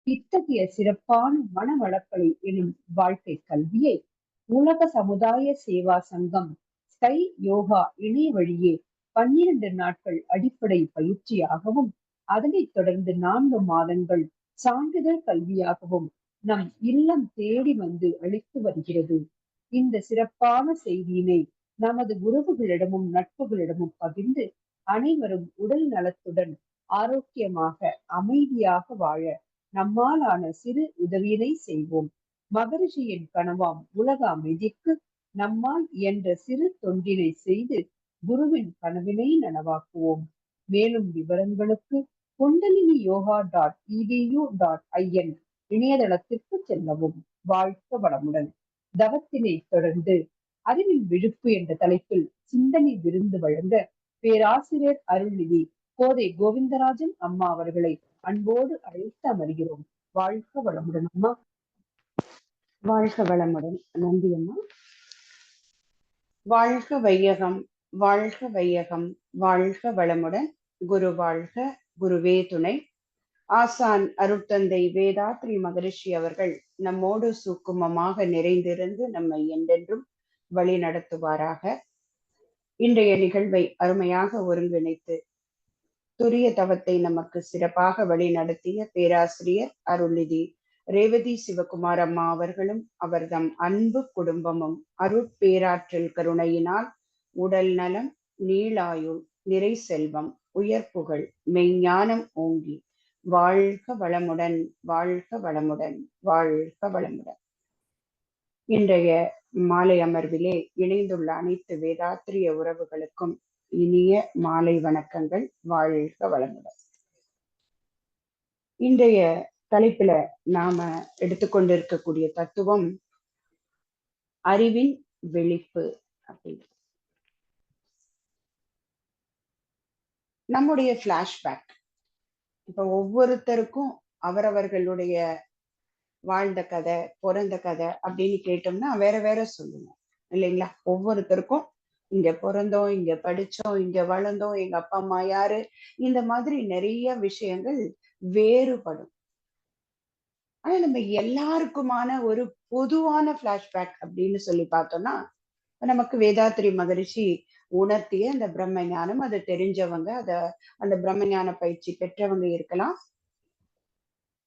இத்தகைய சிறப்பான மனவளக்கலை எனும் வாழ்க்கை கல்வியை உலக சமுதாய சேவா சங்கம் ஸ்கை யோகா இணைய வழியே 12 நாட்கள் அடிப்படை பயிற்சியாகவும் அதனைத் தொடர்ந்து 4 மாதங்கள் சான்றிதழ் கல்வியாகவும் நம் இல்லம் தேடி வந்து அளித்து வருகிறது. இந்த சிறப்பான செய்தியினை நமது உறவுகளிடமும் நட்புகளிடமும் பகிர்ந்து அனைவரும் உடல் நலத்துடன் ஆரோக்கியமாக அமைதியாக வாழ நம்மாலான சிறு உதவியினை செய்வோம். மகரிஷியின் கனவாம் உலக அமைதிக்கு நம்மால் இயன்ற சிறு தொண்டினை செய்து குருவின் கனவினை நனவாக்குவோம். மேலும் விவரங்களுக்கு kundaliniyoga.edu.in இணையதளத்திற்கு செல்லவும். வாழ்க வளமுடன். தவத்தினை தொடர்ந்து அறிவின் விழுப்பு என்ற தலைப்பில் சிந்தனை விருந்து வழங்க பேராசிரியர் அருள்நிதி கோதை கோவிந்தராஜன் அம்மா அவர்களை அன்போடு அழைத்து அமர்கிறோம். வாழ்க வளமுடன் அம்மா. வாழ்க வளமுடன். நன்றி அம்மா. வாழ்க வையகம், வாழ்க வையகம், வாழ்க வளமுடன். குரு வாழ்க, குருவே துணை. ஆசான் அருட்தந்தை வேதாத்ரி மகரிஷி அவர்கள் நம்மோடு சூக்குமமாக நிறைந்திருந்து நம்மை என்றென்றும் வழி நடத்துவாராக. இன்றைய நிகழ்வை அருமையாக ஒருங்கிணைத்து துரிய தவத்தை நமக்கு சிறப்பாக வழி நடத்திய பேராசிரியர் அருள்நிதி ரேவதி சிவகுமார் அம்மா அவர்களும் அவர்தம் அன்பு குடும்பமும் அருட்பேராற்றல் கருணையினால் உடல் நலம், நீளாயுள், நிறை செல்வம், உயர் புகழ், மெய்ஞானம் ஓங்கி வாழ்க வளமுடன், வாழ்க வளமுடன், வாழ்க வளமுடன். இன்றைய மாலை அமர்விலே இணைந்துள்ள அனைத்து வேதாத்திரிய உறவுகளுக்கும் இனிய மாலை வணக்கங்கள். வாழ்க வளமுடன். இன்றைய தலைப்புல நாம எடுத்துக்கொண்டிருக்கக்கூடிய தத்துவம் அறிவின் விழிப்பு அப்படின்னு. நம்முடைய பிளாஷ்பேக் இப்ப ஒவ்வொருத்தருக்கும் அவரவர்களுடைய வாழ்ந்த கதை, பிறந்த கதை அப்படின்னு கேட்டோம்னா வேற வேற சொல்லுவோம் இல்லைங்களா? ஒவ்வொருத்தருக்கும் இங்க பிறந்தோம், இங்க படிச்சோம், இங்க வளர்ந்தோம், எங்க அப்பா அம்மா யாரு, இந்த மாதிரி நிறைய விஷயங்கள் வேறுபடும். ஆனா நம்ம எல்லாருக்குமான ஒரு பொதுவான பிளாஷ்பேக் அப்படின்னு சொல்லி பார்த்தோம்னா நமக்கு வேதாத்திரி மகரிஷி உணர்த்திய அந்த பிரம்ம ஞானம், அதை தெரிஞ்சவங்க, அந்த பிரம்ம ஞான பயிற்சி பெற்றவங்க இருக்கலாம்.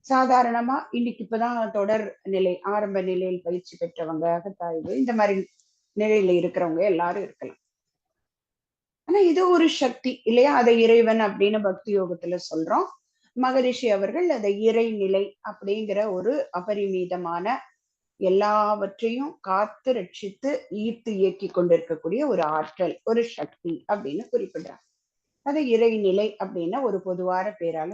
சாதாரணமா இன்னைக்கு இப்பதான் தொடர் நிலை, ஆரம்ப நிலையில் பயிற்சி பெற்றவங்க, அகத்தாய்வு இந்த மாதிரி நிலையில இருக்கிறவங்க எல்லாரும் இருக்கலாம். ஆனா இது ஒரு சக்தி இல்லையா? அதை இறைவன் அப்படின்னு பக்தி யோகத்துல சொல்றோம். மகரிஷி அவர்கள் அதை இறைநிலை அப்படிங்கிற ஒரு அபரிமீதமான எல்லாவற்றையும் காத்து ரட்சித்து ஈர்த்து இயக்கி கொண்டிருக்கக்கூடிய ஒரு ஆற்றல், ஒரு சக்தி அப்படின்னு குறிப்பிடுறாங்க. அதை இறைநிலை அப்படின்னா ஒரு பொதுவான பேரால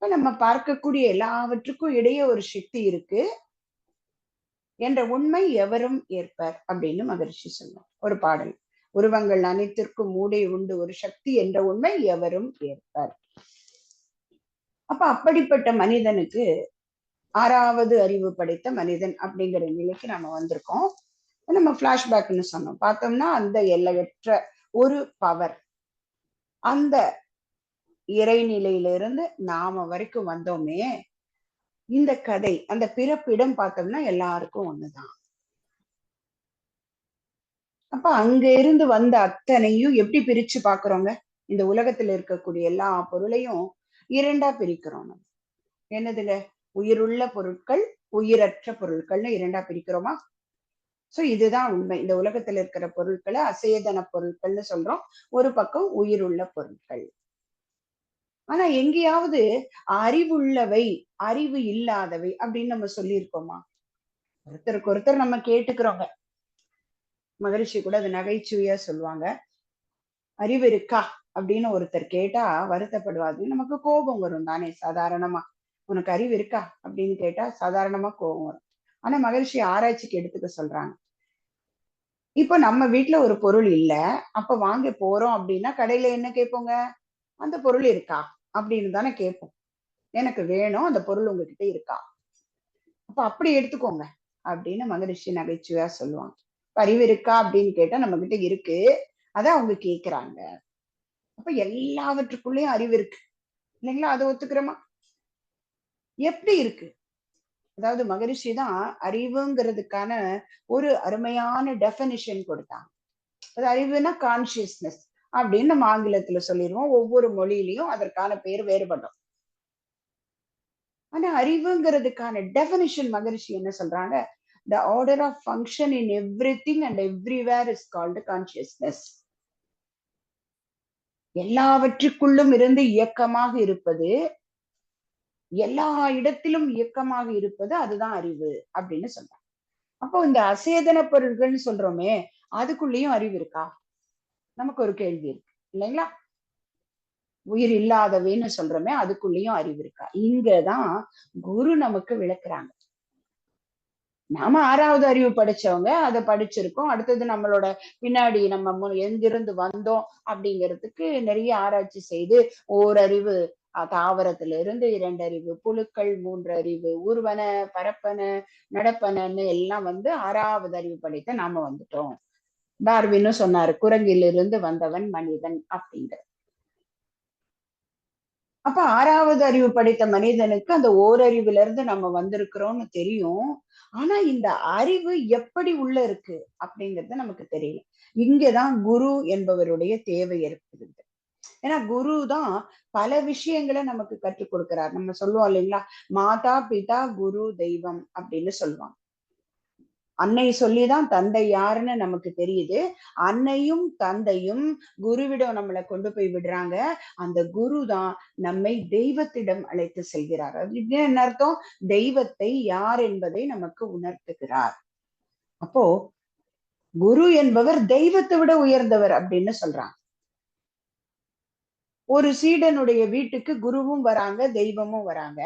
நம்ம பார்க்கக்கூடிய எல்லாவற்றுக்கும் இடையே ஒரு சக்தி இருக்கு என்ற உண்மை எவரும் ஏற்பர் அப்படின்னு மகரிஷி சொல்லுவார் ஒரு பாடல். உருவங்கள் அனைத்திற்கும் மூடை உண்டு ஒரு சக்தி என்ற உண்மை எவரும் ஏற்பர். அப்ப அப்படிப்பட்ட மனிதனுக்கு 6வது அறிவு படைத்த மனிதன் அப்படிங்கிற நிலைக்கு நம்ம வந்திருக்கோம். நம்ம பிளாஷ்பேக்னு சொன்னோம். பார்த்தோம்னா அந்த எல்லையற்ற ஒரு பவர், அந்த இறைநிலையிலிருந்து நாம வரைக்கும் வந்தோமே. இந்த கதை, அந்த பிறப்பிடம் பார்த்தோம்னா எல்லாருக்கும் ஒண்ணுதான். அப்ப அங்க இருந்து வந்த அத்தனையும் எப்படி பிரிச்சு பாக்குறோங்க? இந்த உலகத்துல இருக்கக்கூடிய எல்லா பொருளையும் 2ஆ பிரிக்கிறோம். நம்ம என்னதுங்க? உயிருள்ள பொருட்கள், உயிரற்ற பொருட்கள்னு 2ஆ பிரிக்கிறோமா? சோ இதுதான் உண்மை. இந்த உலகத்துல இருக்கிற பொருட்களை அசேதன பொருட்கள்னு சொல்றோம், ஒரு பக்கம் உயிருள்ள பொருட்கள். ஆனா எங்கேயாவது அறிவுள்ளவை, அறிவு இல்லாதவை அப்படின்னு நம்ம சொல்லியிருக்கோமா? ஒருத்தருக்கு ஒருத்தர் நம்ம கேட்டுக்கிறோங்க. மகரிஷி கூட அது நகைச்சுவையா சொல்லுவாங்க. அறிவு இருக்கா அப்படின்னு ஒருத்தர் கேட்டா வருத்தப்படுவாது, நமக்கு கோபம் வரும் தானே சாதாரணமா. உனக்கு அறிவு இருக்கா அப்படின்னு கேட்டா சாதாரணமா கோபம் வரும். ஆனா மகரிஷி ஆராய்ச்சிக்கு எடுத்துக்க சொல்றாங்க. இப்போ நம்ம வீட்டுல ஒரு பொருள் இல்ல, அப்ப வாங்க போறோம் அப்படின்னா கடையில என்ன கேட்போங்க? அந்த பொருள் இருக்கா அப்படின்னு தானே கேட்போம். எனக்கு வேணும், அந்த பொருள் உங்ககிட்ட இருக்கா? அப்ப அப்படி எடுத்துக்கோங்க அப்படின்னு மகரிஷி நகைச்சுவையா சொல்லுவாங்க. அறிவு இருக்கா அப்படின்னு கேட்டா நம்ம கிட்ட இருக்கு, அதான் அவங்க கேக்குறாங்க. அப்ப எல்லாவற்றுக்குள்ளேயும் அறிவு இருக்கு இல்லைங்களா? அதை ஒத்துக்கிறோமா? எப்படி இருக்கு? அதாவது மகரிஷி தான் அறிவுங்கிறதுக்கான ஒரு அருமையான டெஃபினிஷன் கொடுத்தாங்க. அது அறிவுனா கான்சியஸ்னஸ் அப்படின்னு நம்ம ஆங்கிலத்துல சொல்லிடுவோம். ஒவ்வொரு மொழியிலையும் அதற்கான பேர் வேறுபடும். ஆனா அறிவுங்கிறதுக்கான டெஃபினிஷன் மகரிஷி என்ன சொல்றாங்க? The order of function in everything and everywhere is called consciousness. எல்லாவற்றுக்குள்ளும் இருந்து இயக்கமாக இருப்பது, எல்லா இடத்திலும் இயக்கமாக இருப்பது, அதுதான் அறிவு அப்படின்னு சொல்றாங்க. அப்போ இந்த அசேதன பொருள்கள்னு சொல்றோமே, அதுக்குள்ளேயும் அறிவு இருக்கா? நமக்கு ஒரு கேள்வி இருக்கு இல்லைங்களா? உயிர் இல்லாதவைன்னு சொல்றோமே, அதுக்குள்ளேயும் அறிவு இருக்கா? இங்கதான் குரு நமக்கு விளக்குறாங்க. நாம 6வது அறிவு படிச்சவங்க, அதை படிச்சிருக்கோம். அடுத்தது நம்மளோட பின்னாடி நம்ம எங்கிருந்து வந்தோம் அப்படிங்கிறதுக்கு நிறைய ஆராய்ச்சி செய்து ஓரறிவு தாவரத்திலிருந்து 2 அறிவு புழுக்கள், 3 அறிவு ஊர்வன, பரப்பன, நடப்பனன்னு எல்லாம் 6வது அறிவு படித்த நாம வந்துட்டோம். டார்வின்னு சொன்னாரு, குரங்கிலிருந்து வந்தவன் மனிதன் அப்படிங்கிற. அப்ப 6வது அறிவு படைத்த மனிதனுக்கு அந்த ஓரறிவுல இருந்து நம்ம வந்திருக்கிறோம்னு தெரியும். ஆனா இந்த அறிவு எப்படி உள்ள இருக்கு அப்படிங்கிறது நமக்கு தெரியல. இங்கதான் குரு என்பவருடைய தேவை ஏற்படுது. ஏன்னா குரு தான் பல விஷயங்களை நமக்கு கற்றுக் கொடுக்கிறார். நம்ம சொல்லுவோம் இல்லைங்களா, மாதா பிதா குரு தெய்வம் அப்படின்னு சொல்லுவாங்க. அன்னை சொல்லிதான் தந்தை யாருன்னு நமக்கு தெரியுது. அன்னையும் தந்தையும் குருவிடம் நம்மளை கொண்டு போய் விடுறாங்க. அந்த குரு தான் நம்மை தெய்வத்திடம் அழைத்து செல்கிறார். அது என்ன அர்த்தம்? தெய்வத்தை யார் என்பதை நமக்கு உணர்த்துகிறார். அப்போ குரு என்பவர் தெய்வத்தை விட உயர்ந்தவர் அப்படின்னு சொல்றாங்க. ஒரு சீடனுடைய வீட்டுக்கு குருவும் வராங்க, தெய்வமும் வராங்க.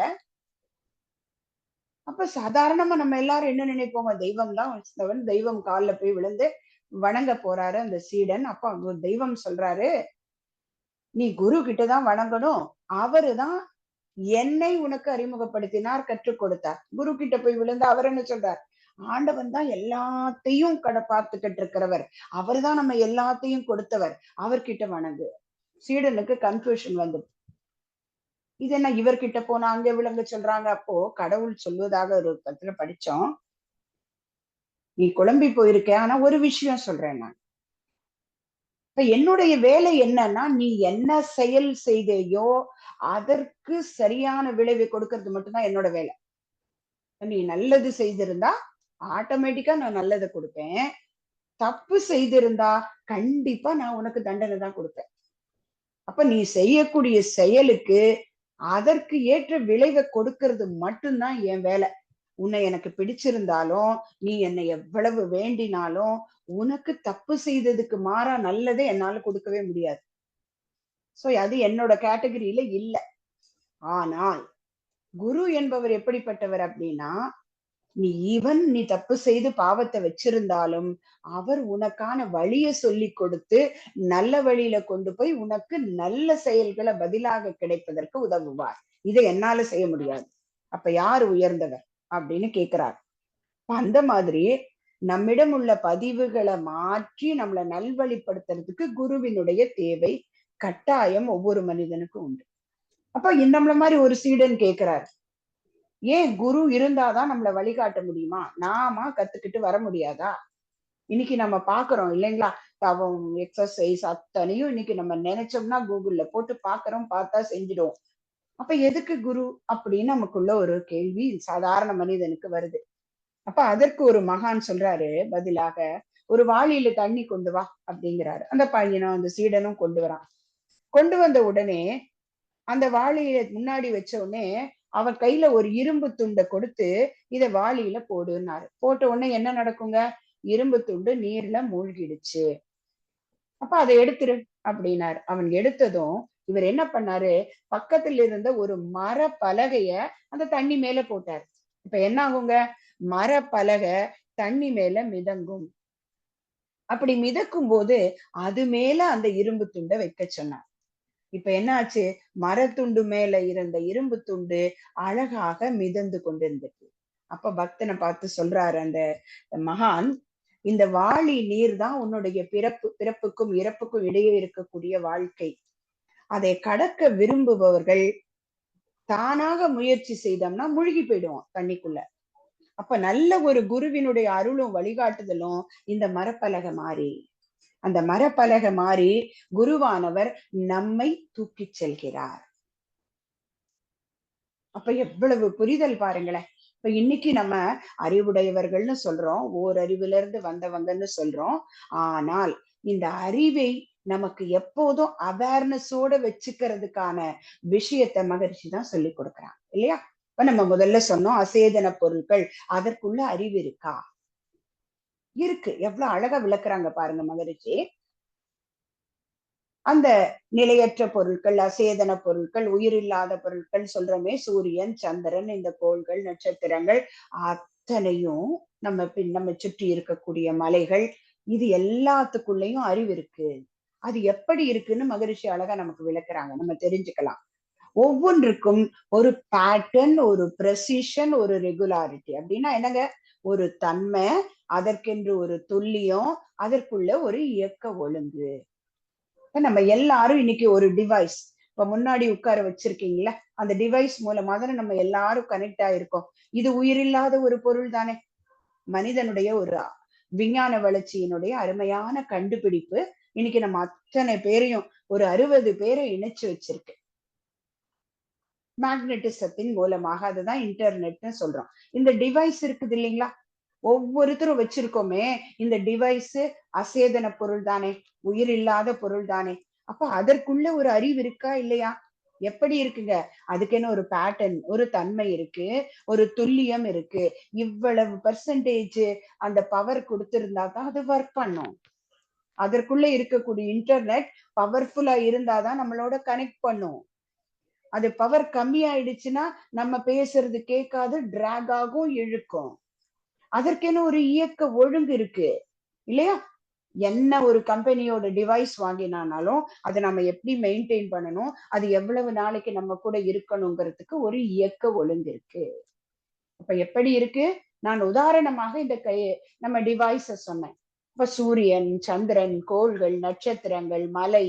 அப்ப சாதாரணமா நம்ம எல்லாரும் என்ன நினைப்போங்க? தெய்வம் தான் வந்தவன், தெய்வம் கால்ல போய் விழுந்து வணங்க போறாரு அந்த சீடன். அப்ப தெய்வம் சொல்றாரு, நீ குரு கிட்டதான் வணங்கணும். அவருதான் என்னை உனக்கு அறிமுகப்படுத்தினார், கற்றுக் கொடுத்தார். குரு கிட்ட போய் விழுந்து அவர் என்ன சொல்றார்? ஆண்டவன் தான் எல்லாத்தையும் பார்த்துக்கிட்டு இருக்கிறவர். அவர் தான் நம்ம எல்லாத்தையும் கொடுத்தவர். அவர்கிட்ட வணங்கு. சீடனுக்கு கன்ஃபியூஷன் வந்து, இது என்ன இவர்கிட்ட போனா அங்க விளங்க சொல்றாங்க? அப்போ கடவுள் சொல்வதாக ஒரு பத்திர படிச்சோம். நீ குழம்பி போயிருக்க. ஆனா ஒரு விஷயம் சொல்றேன் நான். இப்ப என்னுடைய வேலை என்னன்னா, நீ என்ன செயல் செய்தையோ அதற்கு சரியான விளைவை கொடுக்கறது மட்டும்தான் என்னோட வேலை. நீ நல்லது செய்திருந்தா ஆட்டோமேட்டிக்கா நான் நல்லதை கொடுப்பேன். தப்பு செய்திருந்தா கண்டிப்பா நான் உனக்கு தண்டனை தான் கொடுப்பேன். அப்ப நீ செய்யக்கூடிய செயலுக்கு அதற்கு ஏற்ற விளைவை கொடுக்கறது மட்டும்தான் என் வேலை. உன்னை எனக்கு பிடிச்சிருந்தாலும், நீ என்னை எவ்வளவு வேண்டினாலும், உனக்கு தப்பு செய்ததுக்கு மாறா நல்லதை என்னால கொடுக்கவே முடியாது. சோ அது என்னோட கேட்டகரியில இல்ல. ஆனால் குரு என்பவர் எப்படிப்பட்டவர் அப்படின்னா, நீ தப்பு செய்து பாவத்தை வச்சிருந்தாலும் அவர் உனக்கான வழியை சொல்லி கொடுத்து நல்ல வழியில கொண்டு போய் உனக்கு நல்ல செயல்களை பதிலாக கிடைப்பதற்கு உதவுவார். இதை என்னால செய்ய முடியாது. அப்ப யார் உயர்ந்தவர் அப்படின்னு கேட்கிறார். அந்த மாதிரி நம்மிடம் உள்ள பதிவுகளை மாற்றி நம்மளை நல்வழிப்படுத்துறதுக்கு குருவினுடைய தேவை கட்டாயம் ஒவ்வொரு மனிதனுக்கும் உண்டு. அப்ப நம்மள மாதிரி ஒரு சீடன் கேட்கிறார், ஏன் குரு இருந்தாதான் நம்மளை வழிகாட்ட முடியுமா? நாம கத்துக்கிட்டு வர முடியாதா? இன்னைக்கு நம்ம பாக்குறோம் இல்லைங்களா, தவம், எக்ஸசைஸ் அத்தனையும் இன்னைக்கு நம்ம நினைச்சோம்னா கூகுள்ல போட்டு பாக்குறோம், பார்த்தா செஞ்சிடுவோம். அப்ப எதுக்கு குரு அப்படின்னு நமக்குள்ள ஒரு கேள்வி சாதாரண மனிதனுக்கு வருது. அப்ப அதற்கு ஒரு மகான் சொல்றாரு பதிலாக, ஒரு வாளியில தண்ணி கொண்டு வா அப்படிங்கிறாரு. அந்த பையனும் அந்த சீடனும் கொண்டு வரான். கொண்டு வந்த உடனே அந்த வாளியில முன்னாடி வச்ச உடனே அவன் கையில ஒரு இரும்பு துண்டை கொடுத்து இத வாளியில போடுனாரு. போட்ட உடனே என்ன நடக்குங்க? இரும்பு துண்டு நீர்ல மூழ்கிடுச்சு. அப்ப அதை எடுத்துரு அப்படின்னாரு. அவன் எடுத்ததும் இவர் என்ன பண்ணாரு? பக்கத்துல இருந்த ஒரு மர பலகைய அந்த தண்ணி மேல போட்டாரு. இப்ப என்ன ஆகுங்க? மர பலகை தண்ணி மேல மிதங்கும். அப்படி மிதக்கும் போது அது மேல அந்த இரும்பு துண்டை வைக்க சொன்னார். இப்ப என்ன ஆச்சு? மரத்துண்டு மேல இருந்த இரும்பு துண்டு அழகாக மிதந்து கொண்டிருந்தது. அப்ப பக்தனை பார்த்து சொல்றாரு அந்த மகான், இந்த வாளி நீர் தான் உன்னுடைய பிறப்புக்கும் இறப்புக்கும் இடையே இருக்கக்கூடிய வாழ்க்கை. அதை கடக்க விரும்புபவர்கள் தானாக முயற்சி செய்தோம்னா மூழ்கி போயிடுவோம் தண்ணிக்குள்ள. அப்ப நல்ல ஒரு குருவினுடைய அருளும் வழிகாட்டுதலும் இந்த மரப்பலகை மாறி, அந்த மரப்பலகை மாறி குருவானவர் நம்மை தூக்கி செல்கிறார். அப்ப எவ்வளவு புரிதல் பாருங்களேன். இப்ப இன்னைக்கு நம்ம அறிவுடையவர்கள்னு சொல்றோம், ஓரறிவுல இருந்து வந்தவங்கன்னு சொல்றோம். ஆனால் இந்த அறிவை நமக்கு எப்போதும் அவேர்னஸோட வச்சுக்கிறதுக்கான விஷயத்த மகரிஷி தான் சொல்லி கொடுக்குறாங்க இல்லையா? இப்ப நம்ம முதல்ல சொன்னோம் அசேதன பொருட்கள், அதற்குள்ள அறிவு இருக்கா? இருக்கு. எவ்வளவு அழகா விளக்குறாங்க பாருங்க மகரிஷி. அந்த நிலையற்ற பொருட்கள், அசேதன பொருட்கள், உயிரில்லாத பொருட்கள் சொல்றோமே, சூரியன், சந்திரன், இந்த கோள்கள், நட்சத்திரங்கள் அத்தனையும் நம்ம சுற்றி இருக்கக்கூடிய மலைகள், இது எல்லாத்துக்குள்ளயும் அறிவு இருக்கு. அது எப்படி இருக்குன்னு மகரிஷி அழகா நமக்கு விளக்குறாங்க, நம்ம தெரிஞ்சுக்கலாம். ஒவ்வொன்றுக்கும் ஒரு பேட்டர்ன், ஒரு ப்ரெசிஷன், ஒரு ரெகுலாரிட்டி. அப்படின்னா என்னங்க? ஒரு தன்மை, அதற்கென்று ஒரு துல்லியம், அதற்குள்ள ஒரு இயக்க ஒழுங்கு. நம்ம எல்லாரும் இன்னைக்கு ஒரு டிவைஸ் இப்ப முன்னாடி உட்கார வச்சிருக்கீங்களா, அந்த டிவைஸ் மூலமா தானே நம்ம எல்லாரும் கனெக்ட் ஆயிருக்கோம். இது உயிரில்லாத ஒரு பொருள் தானே. மனிதனுடைய ஒரு விஞ்ஞான வளர்ச்சியினுடைய அருமையான கண்டுபிடிப்பு இன்னைக்கு நம்ம அத்தனை பேரையும் ஒரு 60 பேரை இணைச்சு வச்சிருக்கு மேக்னெட்டிசத்தின் மூலமாக. அதுதான் இன்டர்நெட்னு சொல்றோம். இந்த டிவைஸ் இருக்குது இல்லைங்களா, ஒவ்வொருத்தரும் வச்சிருக்கோமே, இந்த டிவைஸ் அசேதன பொருள் தானே, உயிர் இல்லாத பொருள் தானே. அப்ப அதற்குள்ள ஒரு அறிவு இருக்கா இல்லையா? எப்படி இருக்குங்க? அதுக்குன்னு ஒரு பேட்டர்ன், ஒரு தன்மை இருக்கு, ஒரு துல்லியம் இருக்கு. இவ்வளவு பெர்சன்டேஜ் அந்த பவர் கொடுத்திருந்தா தான் அது ஒர்க் பண்ணும். அதற்குள்ள இருக்கக்கூடிய இன்டர்நெட் பவர்ஃபுல்லா இருந்தாதான் நம்மளோட கனெக்ட் பண்ணும். அது பவர் கம்மி ஆயிடுச்சுன்னா நம்ம பேசுறது கேட்காது, டிராக் ஆகும், இழுக்கும். அதற்கென ஒரு இயக்க ஒழுங்கு இருக்கு இல்லையா? என்ன ஒரு கம்பெனியோட டிவைஸ் வாங்கினாலும் அதை நம்ம எப்படி மெயின்டைன் பண்ணணும், அது எவ்வளவு நாளைக்கு நம்ம கூட இருக்கணுங்கிறதுக்கு ஒரு இயக்க ஒழுங்கு இருக்கு. அப்ப எப்படி இருக்கு? நான் உதாரணமாக இந்த நம்ம டிவைஸ சொன்னேன். இப்ப சூரியன், சந்திரன், கோள்கள், நட்சத்திரங்கள், மலை,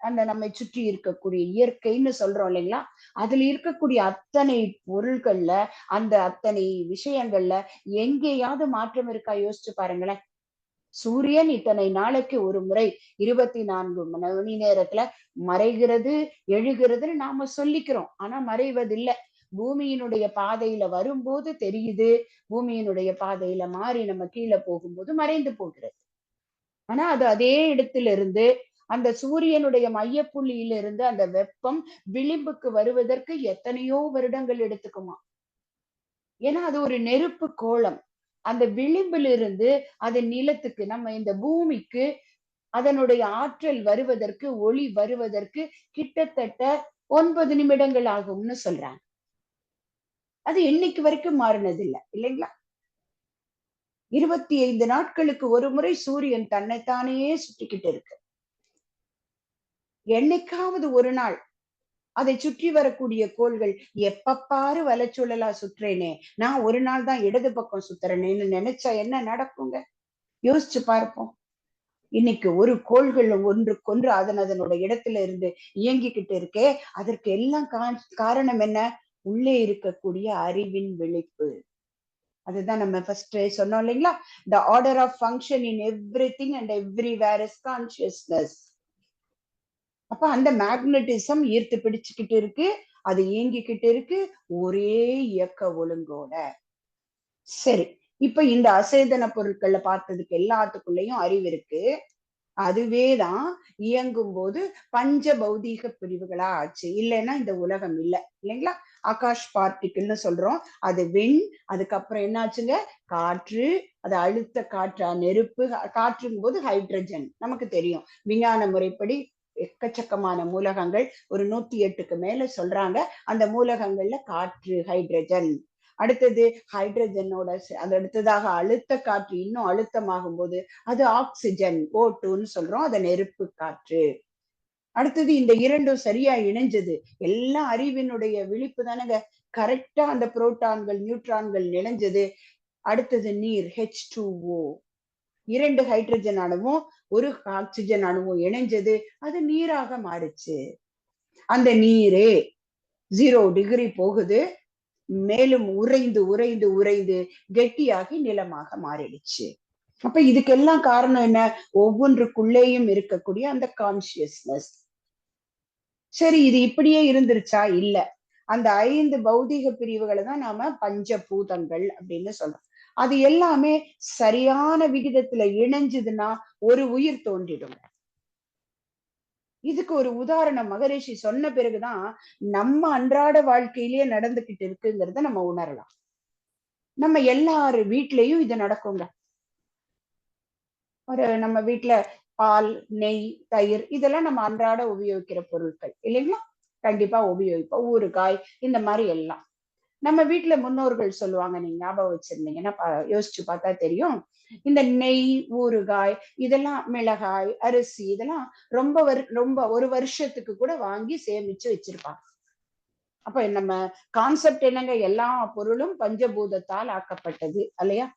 அந்த நம்மை சுற்றி இருக்கக்கூடிய இயற்கைன்னு சொல்றோம் இல்லைங்களா? அதுல இருக்கக்கூடிய அத்தனை பொருள்கள்ல, அந்த அத்தனை விஷயங்கள்ல எங்கேயாவது மாற்றம் இருக்கா? யோசிச்சு பாருங்களேன். சூரியன் இத்தனை நாளைக்கு ஒரு முறை 24 மணி நேரத்துல மறைகிறது, எழுகிறதுன்னு நாம சொல்லிக்கிறோம். ஆனா மறைவதில்லை. பூமியினுடைய பாதையில வரும்போது தெரியுது, பூமியினுடைய பாதையில மாறி நம்ம கீழே போகும்போது மறைந்து போகிறது. ஆனா அது அதே இடத்துல இருந்து அந்த சூரியனுடைய மையப்புள்ளியிலிருந்து அந்த வெப்பம் விளிம்புக்கு வருவதற்கு எத்தனையோ வருடங்கள் எடுத்துக்குமா. ஏன்னா அது ஒரு நெருப்பு கோளம். அந்த விளிம்பிலிருந்து அது நிலத்துக்கு, நம்ம இந்த பூமிக்கு அதனுடைய ஆற்றல் வருவதற்கு, ஒளி வருவதற்கு கிட்டத்தட்ட 9 நிமிடங்கள் ஆகும்னு சொல்றாங்க. அது இன்னைக்கு வரைக்கும் மாறினது இல்லை இல்லைங்களா? 25 நாட்களுக்கு ஒரு முறை சூரியன் தன்னைத்தானே சுற்றிக்கிட்டு இருக்கு. என்னைக்காவது ஒரு நாள் அதை சுற்றி வரக்கூடிய கோள்கள், எப்ப பாரு வலச்சுழலா சுற்றேனே, நான் ஒரு நாள் தான் இடது பக்கம் சுத்துறேன்னு நினைச்சா என்ன நடக்குங்க? யோசிச்சு பார்ப்போம். இன்னைக்கு ஒரு கோள்கள் ஒன்றுக்கொன்று அதனுடைய இடத்துல இருந்து இயங்கிக்கிட்டு இருக்கே, அதற்கு எல்லாம் காரணம் என்ன? உள்ளே இருக்கக்கூடிய அறிவின் விழிப்பு. அதுதான் நம்ம ஃபர்ஸ்ட் சொன்னோம் இல்லைங்களா? The order of function in everything and everywhere is consciousness. அப்ப அந்த மேக்னட்டிசம் ஈர்த்து பிடிச்சுக்கிட்டு இருக்கு, அது இயங்கிக்கிட்டு இருக்கு, ஒரே இயக்க ஒழுங்கோட. சரி, இப்ப இந்த அசேதன பொருட்கள்ல பார்த்ததுக்கு எல்லாத்துக்குள்ளயும் அறிவு இருக்கு. அதுவேதான் இயங்கும் போது பஞ்ச பௌதீக பிரிவுகளா ஆச்சு. இல்லைன்னா இந்த உலகம் இல்லை இல்லைங்களா? ஆகாஷ் பார்ட்டிகிள்னு சொல்றோம். அது விண், அதுக்கப்புறம் என்னாச்சுங்க? காற்று, அது அழுத்த காற்றா, நெருப்பு. காற்றுங்கும் போது ஹைட்ரஜன் நமக்கு தெரியும். விஞ்ஞான முறைப்படி எக்கச்சக்கமான மூலகங்கள், ஒரு 108க்கு மேல சொல்றாங்க. அந்த மூலகங்கள்ல காற்று, ஹைட்ரஜன். அடுத்தது ஹைட்ரஜனோட அது அடுத்ததாக அழுத்த காற்று இன்னும் அழுத்தமாகும் போது அது ஆக்சிஜன், O2ன்னு சொல்றோம். அதை நெருப்பு காற்று. அடுத்தது இந்த இரண்டும் சரியா இணைஞ்சது. எல்லாம் அறிவினுடைய விழிப்பு தானங்க. கரெக்டா அந்த புரோட்டான்கள், நியூட்ரான்கள் இணைஞ்சது. அடுத்தது நீர், H2O. 2 ஹைட்ரஜன் அணுவும் ஒரு ஆக்சிஜன் அணுவும் இணைஞ்சது, அது நீராக மாறுச்சு. அந்த நீரே 0 டிகிரி போகுது, மேலும் உறைந்து உறைந்து உறைந்து கெட்டியாகி நிலமாக மாறிடுச்சு. அப்ப இதுக்கெல்லாம் காரணம் என்ன? ஒவ்வொன்றுக்குள்ளேயும் இருக்கக்கூடிய அந்த கான்சியஸ்னஸ். சரி, இது இப்படியே இருந்துருச்சா? இல்ல. அந்த 5 பௌதீக பிரிவுகளை தான் நாம பஞ்சபூதங்கள் அப்படின்னு சொல்றோம். அது எல்லாமே சரியான விகிதத்துல இணைஞ்சதுன்னா ஒரு உயிர் தோன்றிடும். இதுக்கு ஒரு உதாரணம் மகரிஷி சொன்ன பிறகுதான் நம்ம அன்றாட வாழ்க்கையிலேயே நடந்துகிட்டு இருக்குங்கிறத நம்ம உணரலாம். நம்ம எல்லாரு வீட்லயும் இது நடக்குங்க. நம்ம வீட்ல பால், நெய், தயிர் இதெல்லாம் நம்ம அன்றாட உபயோகிக்கிற பொருட்கள் இல்லைங்களா? கண்டிப்பா உபயோகிப்போம். ஊறுகாய் இந்த மாதிரி எல்லாம். நம்ம வீட்ல முன்னோர்கள் சொல்லுவாங்க, நீங்க ஞாபகம் வச்சிருந்தீங்கன்னா யோசிச்சு பார்த்தா தெரியும். இந்த நெய், ஊறுகாய் இதெல்லாம், மிளகாய், அரிசி இதெல்லாம் ரொம்ப ஒரு வருஷத்துக்கு கூட வாங்கி சேமிச்சு வச்சிருப்பாங்க. அப்ப நம்ம கான்செப்ட் என்னங்க? எல்லா பொருளும் பஞ்சபூதத்தால் ஆக்கப்பட்டது இல்லையா?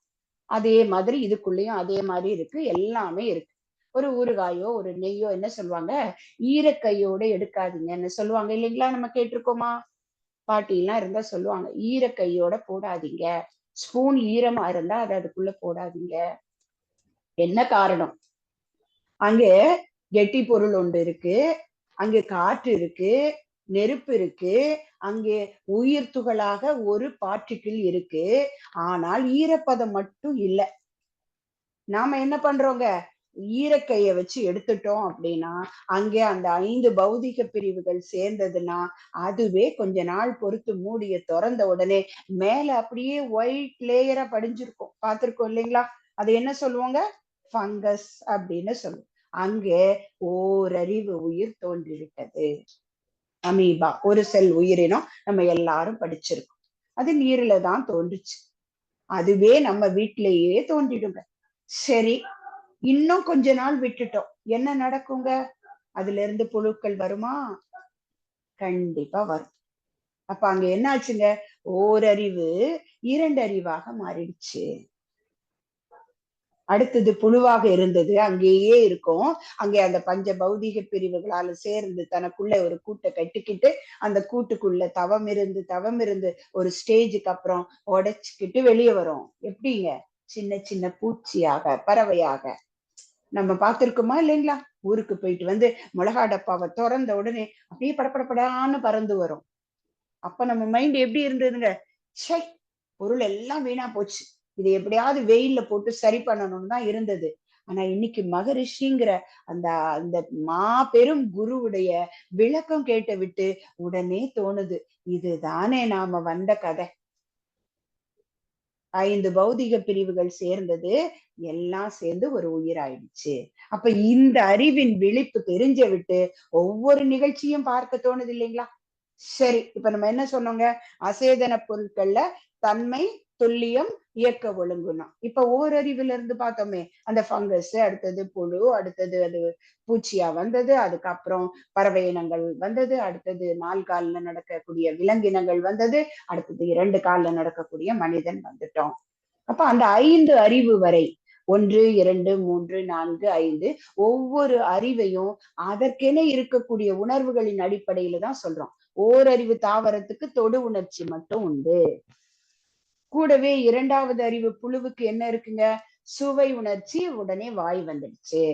அதே மாதிரி இதுக்குள்ளேயும் அதே மாதிரி இருக்கு, எல்லாமே இருக்கு. ஒரு ஊறுகாயோ ஒரு நெய்யோ என்ன சொல்லுவாங்க? ஈரக்கையோட எடுக்காதீங்கன்னு சொல்லுவாங்க இல்லைங்களா? நம்ம கேட்டிருக்கோமா? பாட்டி எல்லாம் இருந்தா சொல்லுவாங்க, ஈரக்கையோட போடாதீங்க, ஸ்பூன் ஈரமா இருந்தா அதை அதுக்குள்ள போடாதீங்க. என்ன காரணம்? அங்கே கெட்டி பொருள் ஒன்று இருக்கு, அங்கே காற்று இருக்கு, நெருப்பு இருக்கு, அங்கே உயிர் துகளாக ஒரு பார்ட்டிக்கிள் இருக்கு. ஆனால் ஈரப்பதம் மட்டும் இல்லை. நாம என்ன பண்றோங்க? ஈரக்கைய வச்சு எடுத்துட்டோம் அப்படின்னா அங்கே அந்த 5 பௌதிக பிரிவுகள் சேர்ந்ததுன்னா அதுவே கொஞ்ச நாள் பொறுத்து மூடிய திறந்த உடனே மேல அப்படியே ஒயிட் லேயரா படிஞ்சிருக்கும். பார்த்திருக்கோம் இல்லைங்களா? அது என்ன சொல்லுவாங்க? ஃபங்கஸ் அப்படின்னு சொல்லுவோம். அங்கே ஓரறிவு உயிர் தோன்றிவிட்டது. அமீபா ஒரு செல் உயிரினம் நம்ம எல்லாரும் படிச்சிருக்கோம். அது நீர்ல தான் தோன்றுச்சு. அதுவே நம்ம வீட்டிலேயே தோன்றிடுங்க. சரி, இன்னும் கொஞ்ச நாள் விட்டுட்டோம், என்ன நடக்குங்க? அதுல இருந்து புழுக்கள் வருமா? கண்டிப்பா வரும். அப்ப அங்க என்ன ஆச்சுங்க? ஓரறிவு 2 அறிவாக மாறிடுச்சு. அடுத்தது புழுவாக இருந்தது, அங்கேயே இருக்கும். அங்கே அந்த பஞ்ச பௌதீக பிரிவுகளால சேர்ந்து தனக்குள்ள ஒரு கூட்டை கட்டிக்கிட்டு அந்த கூட்டுக்குள்ள தவம் இருந்து ஒரு ஸ்டேஜுக்கு அப்புறம் உடைச்சுக்கிட்டு வெளியே வரும். எப்படிங்க? சின்ன சின்ன பூச்சியாக, பறவையாக. நம்ம பார்த்திருக்கோமா இல்லைங்களா? ஊருக்கு போயிட்டு வந்து மிளகா டப்பாவை திறந்த உடனே அப்படியே படப்படப்படான்னு பறந்து வரும். அப்ப நம்ம மைண்ட் எப்படி இருந்ததுங்க? சை, பொருள் எல்லாம் வீணா போச்சு, இதை எப்படியாவது வெயில்ல போட்டு சரி பண்ணணும்னு தான் இருந்தது. ஆனா இன்னைக்கு மகரிஷிங்கிற அந்த அந்த மாபெரும் குருவுடைய விளக்கம் கேட்டு விட்டு உடனே தோணுது, இதுதானே நாம வந்த கதை. 5 பௌதிக பிரிவுகள் சேர்ந்தது, எல்லாம் சேர்ந்து ஒரு உயிராயிடுச்சு. அப்ப இந்த அறிவின் விழிப்பு தெரிஞ்ச விட்டு ஒவ்வொரு நிகழ்ச்சியும் பார்க்க தோணுது இல்லைங்களா? சரி, இப்ப நம்ம என்ன சொன்னோங்க? அசேதன பொருட்கள்ல தன்மை, துல்லியம், இயக்க ஒழுங்குனா இப்ப ஓரறிவுல இருந்து பார்த்தோமே, அந்த ஃபங்கஸ், அடுத்தது புழு, அடுத்தது அது பூச்சியா வந்தது, அதுக்கப்புறம் பறவை இனங்கள் வந்தது, அடுத்தது 4 கால்ல நடக்கக்கூடிய விலங்கினங்கள் வந்தது, அடுத்தது 2 கால்ல நடக்கக்கூடிய மனிதன் வந்துட்டோம். அப்ப அந்த 5 அறிவு வரை 1, 2, 3, 4, 5 ஒவ்வொரு அறிவையும் அதற்கென இருக்கக்கூடிய உணர்வுகளின் அடிப்படையில தான் சொல்றோம். ஓரறிவு தாவரத்துக்கு தொடு உணர்ச்சி மட்டும் உண்டு. கூடவே 2வது அறிவு புழுவுக்கு என்ன இருக்குங்க? சுவை உணர்ச்சி, உடனே வாய் வந்துடுச்சு.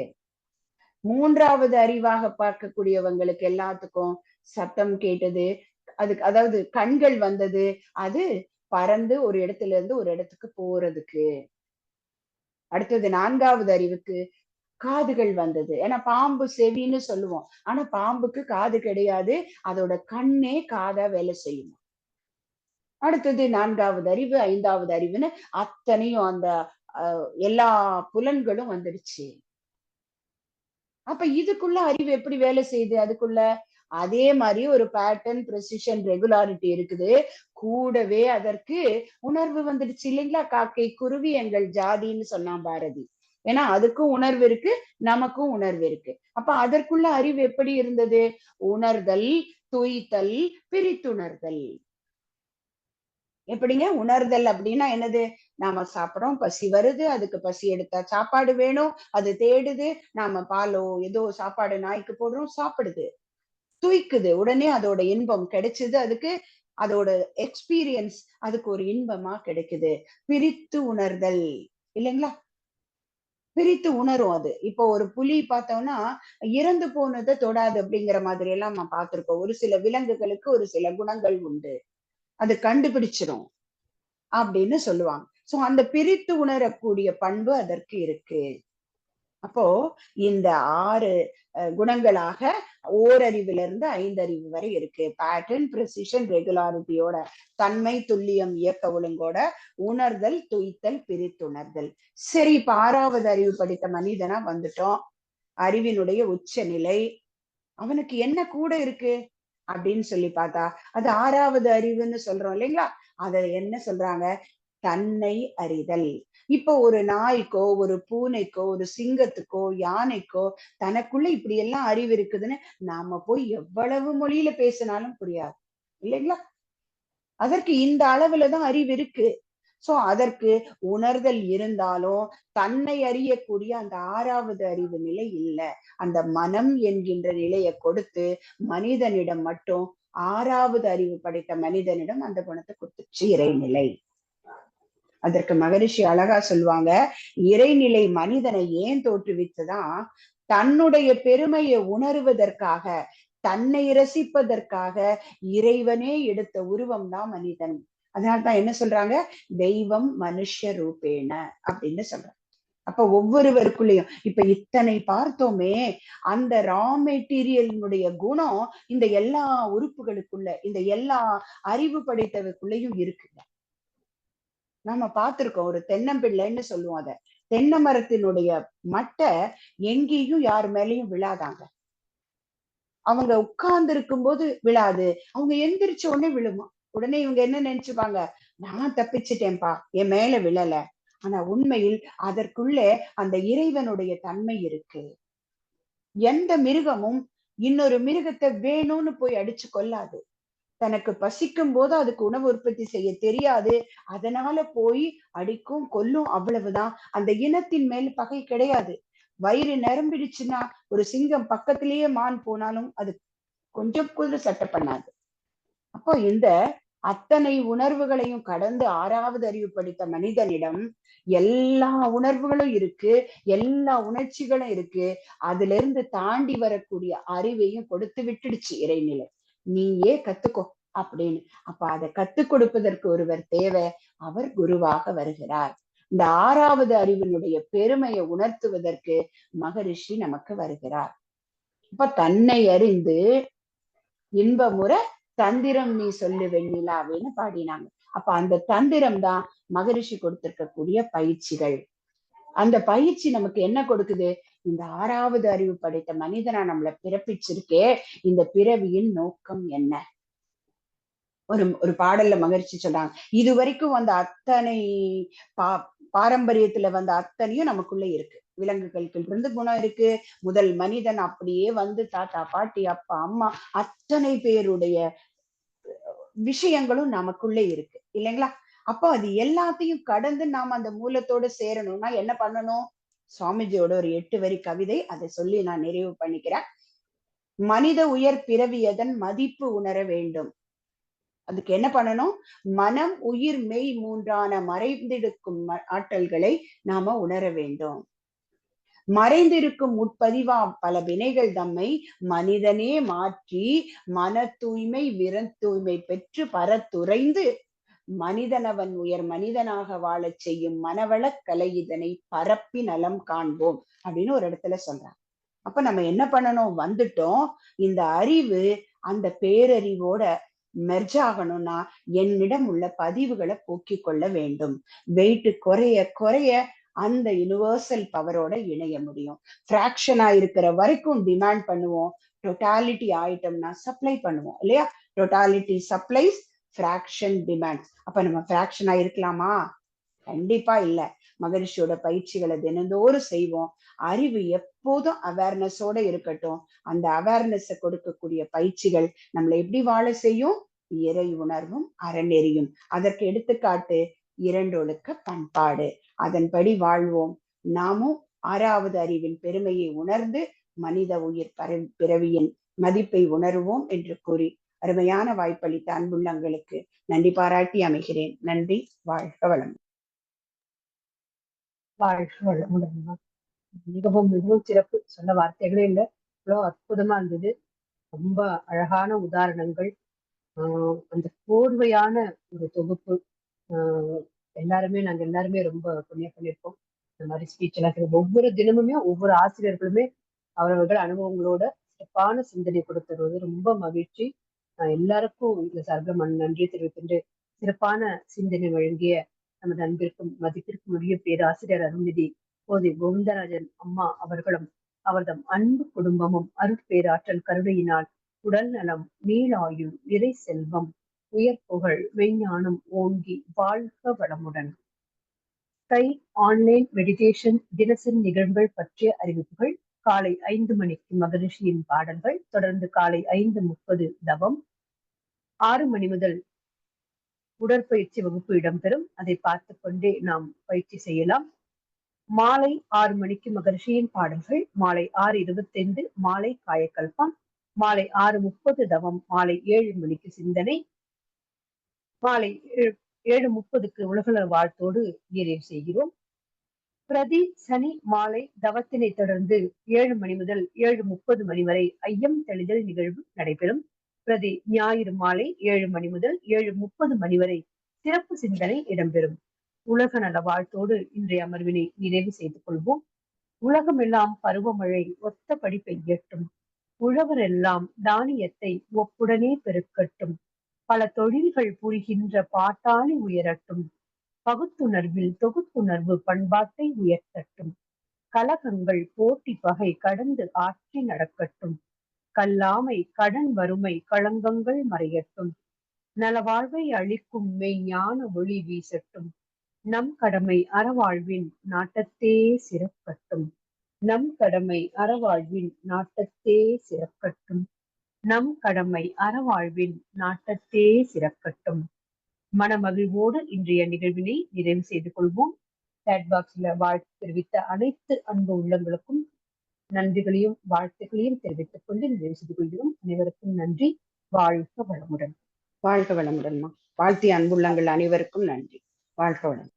3வது அறிவாக பார்க்கக்கூடியவங்களுக்கு எல்லாத்துக்கும் சத்தம் கேட்டது, அதுக்கு அதாவது கண்கள் வந்தது, அது பறந்து ஒரு இடத்துல இருந்து ஒரு இடத்துக்கு போறதுக்கு. அடுத்தது 4வது அறிவுக்கு காதுகள் வந்தது. ஏன்னா பாம்பு செவின்னு சொல்லுவோம், ஆனா பாம்புக்கு காது கிடையாது, அதோட கண்ணே காதா வேலை செய்யும். அடுத்தது 4வது அறிவு, 5வது அறிவுன்னு அத்தனையும் அந்த எல்லா புலன்களும் வந்துடுச்சு. அப்ப இதுக்குள்ள அறிவு எப்படி வேலை செய்யுது? அதுக்குள்ள அதே மாதிரி ஒரு பேட்டர்ன், ப்ரெசிஷன், ரெகுலாரிட்டி இருக்குது. கூடவே அதற்கு உணர்வு வந்துடுச்சு இல்லைங்களா? காக்கை குருவி எங்கள் ஜாதின்னு சொன்னான் பாரதி. ஏன்னா அதுக்கும் உணர்வு இருக்கு, நமக்கும் உணர்வு இருக்கு. அப்ப அதற்குள்ள அறிவு எப்படி இருந்தது? உணர்தல், துய்த்தல், பிரித்துணர்தல். எப்படிங்க உணர்தல் அப்படின்னா என்னது? நாம சாப்பிடுறோம், பசி வருது, அதுக்கு பசி எடுத்தா சாப்பாடு வேணும், அது தேடுது, நாம பாலோ ஏதோ சாப்பாடு நாய்க்கு போடுறோம், சாப்பிடுது. தூய்க்குது. உடனே அதோட இன்பம் கிடைச்சது அதுக்கு, அதோட எக்ஸ்பீரியன்ஸ் அதுக்கு ஒரு இன்பமா கிடைக்குது. பிரித்து உணர்தல் இல்லைங்களா? பிரித்து உணரும் அது. இப்போ ஒரு புலி பார்த்தோம்னா, இறந்து போனத தொடாது அப்படிங்கிற மாதிரி எல்லாம் நம்ம பார்த்திருக்கோம். ஒரு சில விலங்குகளுக்கு ஒரு சில குணங்கள் உண்டு. அது கண்டுபிடிச்சிரும் அப்படின்னு சொல்லுவாங்க. சோ அந்த பிரித்து உணரக்கூடிய பண்பு அதற்கு இருக்கு. அப்போ இந்த 6 குணங்களாக ஓரறிவிலிருந்து 5 அறிவு வரை இருக்கு. பேட்டர்ன், பிரிசிஷன், ரெகுலாரிட்டியோட, தன்மை, துல்லியம், இயக்க ஒழுங்கோட, உணர்தல், துய்த்தல், பிரித்துணர்தல். சரி, இப்ப 6வது அறிவு படித்த மனிதனா வந்துட்டோம். அறிவினுடைய உச்ச நிலை. அவனுக்கு என்ன கூட இருக்கு அப்படின்னு சொல்லி பார்த்தா, அது 6வது அறிவுன்னு சொல்றோம் இல்லைங்களா? அத என்ன சொல்றாங்க? தன்னை அறிதல். இப்போ ஒரு நாய்க்கோ, ஒரு பூனைக்கோ, ஒரு சிங்கத்துக்கோ, யானைக்கோ தனக்குள்ள இப்படி எல்லாம் அறிவு இருக்குதுன்னு நாம போய் எவ்வளவு மொழியில பேசினாலும் புரியாது இல்லைங்களா? அதற்கு இந்த அளவுலதான் அறிவு இருக்கு. சோ அதற்கு உணர்தல் இருந்தாலும் தன்னை அறியக்கூடிய அந்த 6வது அறிவு நிலை இல்ல. அந்த மனம் என்கின்ற நிலையை கொடுத்து மனிதனிடம் மட்டும் 6வது அறிவு படைத்த மனிதனிடம் அந்த குணத்தை கொடுத்துச்சு இறைநிலை. அதற்கு மகரிஷி அழகா சொல்லுவாங்க, இறைநிலை மனிதனை ஏன் தோற்றுவித்துதான் தன்னுடைய பெருமையை உணர்வதற்காக, தன்னை ரசிப்பதற்காக இறைவனே எடுத்த உருவம் தான் மனிதன். அதனால்தான் என்ன சொல்றாங்க? தெய்வம் மனுஷ ரூபேண அப்படின்னு சொல்றாங்க. அப்ப ஒவ்வொருவருக்குள்ளயும் இப்ப இத்தனை பார்த்தோமே, அந்த ரா மெட்டீரியலினுடைய குணம் இந்த எல்லா உறுப்புகளுக்குள்ள, இந்த எல்லா அறிவு படைத்தவருக்குள்ளயும் இருக்குங்க. நாம பார்த்திருக்கோம். ஒரு தென்னம்பிள்ளைன்னு சொல்லுவோம் அத. தென்னை மரத்தினுடைய மட்டை எங்கேயும் யார் மேலயும் விழாதாங்க. அவங்க உட்கார்ந்து இருக்கும் போது விழாது. அவங்க எந்திரிச்ச உடனே விழுமா. உடனே இவங்க என்ன நினைச்சுப்பாங்க? நான் தப்பிச்சிட்டேன்பா, என் மேல விழல. ஆனா உண்மையில் அதற்குள்ளே அந்த இறைவனுடைய தன்மை இருக்கு. எந்த மிருகமும் இன்னொரு மிருகத்தை வேணும்னு போய் அடிச்சு கொள்ளாது. தனக்கு பசிக்கும் போது அதுக்கு உணவு உற்பத்தி செய்ய தெரியாது. அதனால போய் அடிக்கும், கொல்லும், அவ்வளவுதான். அந்த இனத்தின் மேல் பகை கிடையாது. வயிறு நிரம்பிடுச்சுன்னா ஒரு சிங்கம் பக்கத்திலேயே மான் போனாலும் அது கொஞ்சம் கூட சட்டை பண்ணாது. அப்போ இந்த அத்தனை உணர்வுகளையும் கடந்து 6வது அறிவு படித்த மனிதனிடம் எல்லா உணர்வுகளும் இருக்கு, எல்லா உணர்ச்சிகளும் இருக்கு. அதுல இருந்து தாண்டி வரக்கூடிய அறிவையும் கொடுத்து விட்டுடுச்சு இறைநிலை. நீயே கத்துக்கோ அப்படின்னு. அப்ப அதை கத்துக் கொடுப்பதற்கு ஒருவர் தேவை. அவர் குருவாக வருகிறார். இந்த 6வது அறிவினுடைய பெருமையை உணர்த்துவதற்கு மகரிஷி நமக்கு வருகிறார். அப்ப தன்னை அறிந்து இன்பமுற தந்திரம் நீ சொல்லு வெண்ணிலாவேன்னு பாடினாங்க. அப்ப அந்த தந்திரம் தான் மகரிஷி கொடுத்திருக்கக்கூடிய பயிற்சிகள். அந்த பயிற்சி நமக்கு என்ன கொடுக்குது? இந்த 6வது அறிவு படைத்த மனிதனா நம்மளை பிறப்பிச்சிருக்கே, இந்த பிறவியின் நோக்கம் என்ன? ஒரு பாடல்ல மகிழ்ச்சி சொல்றாங்க, இது வரைக்கும் வந்த அத்தனை பாரம்பரியத்துல வந்த அத்தனையும் நமக்குள்ள இருக்கு. விலங்குகளுக்கு இருந்து குணம் இருக்கு. முதல் மனிதன் அப்படியே வந்து தாத்தா, பாட்டி, அப்பா, அம்மா அத்தனை பேருடைய விஷயங்களும் நமக்குள்ளே இருக்கு இல்லைங்களா? அப்போ அது எல்லாத்தையும் கடந்து நாம அந்த மூலத்தோட சேரணும்னா என்ன பண்ணணும்? சுவாமிஜியோட ஒரு 8 வரி கவிதை, அதை சொல்லி நான் நிறைவு பண்ணிக்கிறேன். மனித உயர் பிறவியதன் மதிப்பு உணர வேண்டும். அதுக்கு என்ன பண்ணணும்? மனம், உயிர், மெய் மூன்றான மறைந்திருக்கும் ஆற்றல்களை நாம உணர வேண்டும். மறைந்திருக்கும் உட்பதிவா பல வினைகள் தம்மை மனிதனே மாற்றி மன தூய்மை விரன் தூய்மை பெற்று பரத்துறைந்து மனிதனவன் உயர் மனிதனாக வாழச் செய்யும் மனவள கலை இதனை பரப்பி நலம் காண்போம் அப்படின்னு ஒரு இடத்துல சொல்றாங்க. அப்ப நம்ம என்ன பண்ணணும்? வந்துட்டோம். இந்த அறிவு அந்த பேரறிவோட மெர்ஜ் ஆகணும்னா என்னிடம் உள்ள பதிவுகளை போக்கிக் கொள்ள வேண்டும். வெயிட் குறைய குறைய அந்த யுனிவர்சல் பவரோட இணைய முடியும். பிராக்ஷனா இருக்கிற வரைக்கும் டிமாண்ட் பண்ணுவோம். டோட்டாலிட்டி ஆயிட்டோம்னா சப்ளை பண்ணுவோம் இல்லையா? Totality supplies, fraction demands. அப்ப நம்ம பிராக்ஷனா இருக்கலாமா? கண்டிப்பா இல்ல. மகரிஷியோட பயிற்சிகளை தினந்தோறும் செய்வோம். அறிவு எப்போதும் அவேர்னஸோட இருக்கட்டும். அந்த அவேர்னஸ கொடுக்கக்கூடிய பயிற்சிகள் நம்மளை எப்படி வாழ செய்யும்? இறை உணர்வும் அறநெறியும். அதற்கு எடுத்துக்காட்டு 2 ஒழுக்க பண்பாடு. அதன்படி வாழ்வோம். நாமும் 6வது அறிவின் பெருமையை உணர்ந்து மனித உயிர் பிறவியின் மதிப்பை உணருவோம் என்று கூறி அருமையான வாய்ப்பளித்த அன்புள்ளங்களுக்கு நன்றி பாராட்டி அமைகிறேன். நன்றி. வாழ்க வளம். வாழ்க வளமுடன். மிகவும் மிகவும் சிறப்பு. சொன்ன வார்த்தைகளே இல்லை, இவ்வளவு அற்புதமா இருந்தது. ரொம்ப அழகான உதாரணங்கள், அந்த கோர்வையான ஒரு தொகுப்பு. நாங்க எல்லாருமே ரொம்ப புண்ணியம் பண்ணியிருக்கோம். இந்த மாதிரி ஸ்பீச் எல்லாம் ஒவ்வொரு தினமுமே ஒவ்வொரு ஆசிரியர்களுமே அவரவர்கள் அனுபவங்களோட சிறப்பான சிந்தனை கொடுத்துருவது ரொம்ப மகிழ்ச்சி. எல்லாருக்கும் இந்த சார்பில் நன்றி தெரிவிக்கின்ற சிறப்பான சிந்தனை வழங்கிய நமது அன்பிற்கும் மதிப்பிற்கும் உரிய பேராசிரியர் அருள்நிதி கோதை கோவிந்தராஜன் அம்மா அவர்களும் அவர்தம் அன்பு குடும்பமும் அருட்பேராற்றல் கருணையினால் உடல் நலம், நீளாயுள், நிறை செல்வம், உயர் புகழ், மெய்ஞானம் ஓங்கி வாழ்க வளமுடன். ஸ்கை ஆன்லைன் மெடிடேஷன் தினசரி நிகழ்வுகள் பற்றிய அறிவிப்புகள். காலை 5 மணிக்கு மகரிஷியின் பாடல்கள், தொடர்ந்து காலை 5:30 தவம், 6 மணி முதல் உடற்பயிற்சி வகுப்பு இடம்பெறும். அதை பார்த்து கொண்டே நாம் பயிற்சி செய்யலாம். மாலை 6 மணிக்கு மகரிஷியின் பாடல்கள், மாலை 6:25 மாலை காயக்கல்பம், மாலை 6:30 தவம், மாலை 7 மணிக்கு சிந்தனை, மாலை 7:30க்கு உலகள வாழ்த்தோடு நிறைவு செய்கிறோம். பிரதி சனி மாலை தவத்தினை தொடர்ந்து 7 மணி முதல் 7:30 மணி வரை ஐயம் தெளிதல் நிகழ்வு நடைபெறும். பிரதி ஞாயிறு மாலை 7 மணி முதல் 7:30 மணி வரை சிறப்பு சிந்தனை இடம்பெறும். உலக நல வாழ்த்தோடு இன்றைய அமர்வினை நிறைவு செய்து கொள்வோம். உலகமெல்லாம் பருவமழை ஒத்தபடி பெய்யட்டும். உழவரெல்லாம் தானியத்தை ஒப்புடனே பெருக்கட்டும். பல தொழில்கள் புரிகின்ற பாட்டாளி உயரட்டும். பகுத்துணர்வில் தொகுத்துணர்வு பண்பாட்டை உயர்த்தட்டும். கலகங்கள் போட்டி பகை கடந்து ஆட்சி நடக்கட்டும். கல்லாமை கடன் வறுமை களங்கங்கள் மறையட்டும். நலவாழ்வை அளிக்கும் மெய்ஞான ஒளி வீசட்டும். நம் கடமை அறவாழ்வின் நாட்டத்தே சிறக்கட்டும். நம் கடமை அறவாழ்வின் நாட்டத்தே சிறக்கட்டும். நம் கடமை அறவாழ்வின் நாட்டத்தே சிறக்கட்டும். மனமகிழ்வோடு இன்றைய நிகழ்வினை நிறைவு செய்து கொள்வோம். சாட் பாக்ஸ்ல வாழ்த்து தெரிவித்த அனைத்து அன்பு உள்ளங்களுக்கும் நன்றிகளையும் வாழ்த்துக்களையும் தெரிவித்துக் கொண்டு நிறைவு செய்து கொள்கிறோம். அனைவருக்கும் நன்றி. வாழ்க வளமுடன். வாழ்க வளமுடன். வாழ்த்திய அன்புள்ளங்கள் அனைவருக்கும் நன்றி. வாழ்க வளம்.